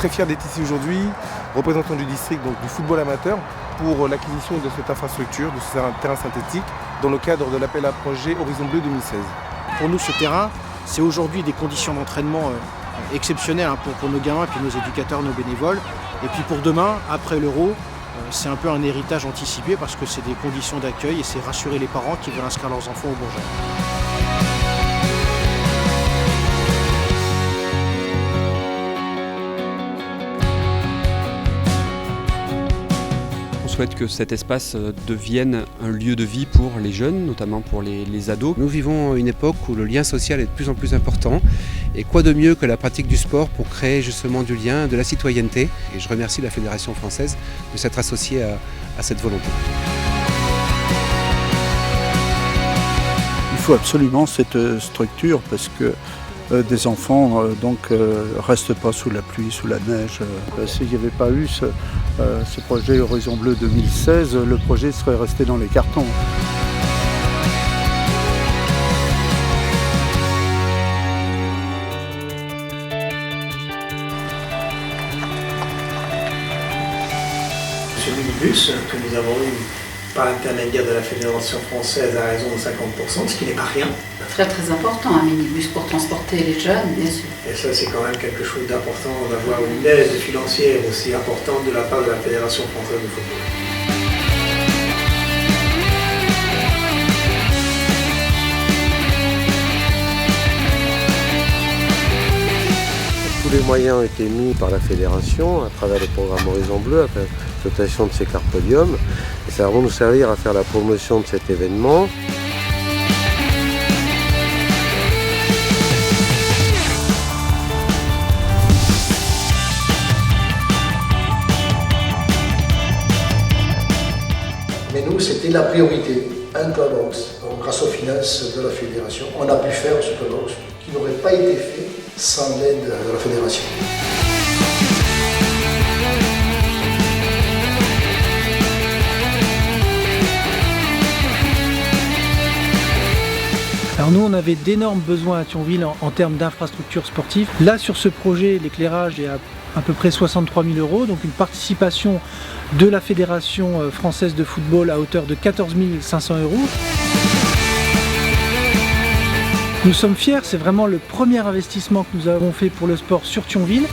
très fiers d'être ici aujourd'hui, représentant du district, donc du football amateur, pour l'acquisition de cette infrastructure, de ce terrain synthétique, dans le cadre de l'appel à projet Horizon Bleu 2016. Pour nous, ce terrain, c'est aujourd'hui des conditions d'entraînement exceptionnelles pour nos gamins, puis nos éducateurs, nos bénévoles. Et puis pour demain, après l'Euro, c'est un peu un héritage anticipé parce que c'est des conditions d'accueil et c'est rassurer les parents qui veulent inscrire leurs enfants au Bourget. On souhaite que cet espace devienne un lieu de vie pour les jeunes, notamment pour les ados. Nous vivons une époque où le lien social est de plus en plus important. Et quoi de mieux que la pratique du sport pour créer justement du lien, de la citoyenneté. Et je remercie la Fédération française de s'être associée à cette volonté. Il faut absolument cette structure parce que des enfants restent pas sous la pluie, sous la neige. S'il n'y avait pas eu ce projet Horizon Bleu 2016, le projet serait resté dans les cartons. Ce minibus que nous avons eu par l'intermédiaire de la Fédération française à raison de 50%, ce qui n'est pas rien. Très très important, un minibus pour transporter les jeunes, bien sûr. Et ça, c'est quand même quelque chose d'important d'avoir une aide financière aussi importante de la part de la Fédération française de football. Tous les moyens ont été mis par la Fédération à travers le programme Horizon Bleu, avec la dotation de ces cartes podium. Et ça va nous servir à faire la promotion de cet événement. Mais nous, c'était la priorité, un clubhouse. Donc, grâce aux finances de la Fédération, on a pu faire ce clubhouse qui n'aurait pas été fait sans l'aide de la Fédération. Alors nous, on avait d'énormes besoins à Thionville en termes d'infrastructures sportives. Là, sur ce projet, l'éclairage est à peu près 63 000 €, donc une participation de la Fédération française de football à hauteur de 14 500 €. Nous sommes fiers, c'est vraiment le premier investissement que nous avons fait pour le sport sur Thionville.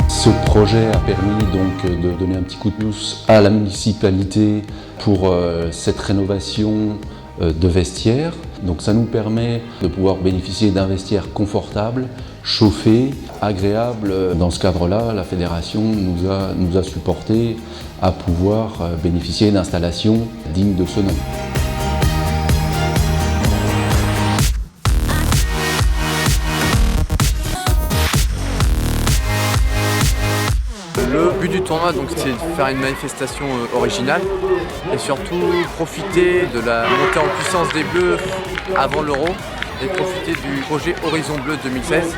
Ce projet a permis donc de donner un petit coup de pouce à la municipalité pour cette rénovation de vestiaires. Donc ça nous permet de pouvoir bénéficier d'un vestiaire confortable, chauffé, agréable. Dans ce cadre-là, la fédération nous a supporté à pouvoir bénéficier d'installations dignes de ce nom. Le but du tournoi, c'est de faire une manifestation originale et surtout profiter de la montée en puissance des Bleus avant l'Euro et profiter du projet Horizon Bleu 2016.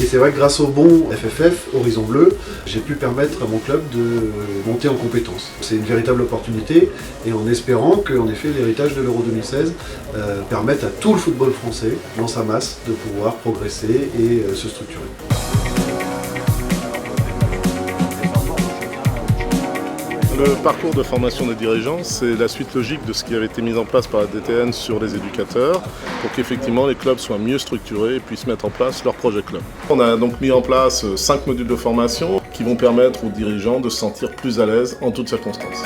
Et c'est vrai que grâce au bon FFF, Horizon Bleu, j'ai pu permettre à mon club de monter en compétences. C'est une véritable opportunité et en espérant que en effet, l'héritage de l'Euro 2016 permette à tout le football français, dans sa masse, de pouvoir progresser et se structurer. Le parcours de formation des dirigeants, c'est la suite logique de ce qui avait été mis en place par la DTN sur les éducateurs pour qu'effectivement les clubs soient mieux structurés et puissent mettre en place leur projet club. On a donc mis en place 5 modules de formation qui vont permettre aux dirigeants de se sentir plus à l'aise en toutes circonstances.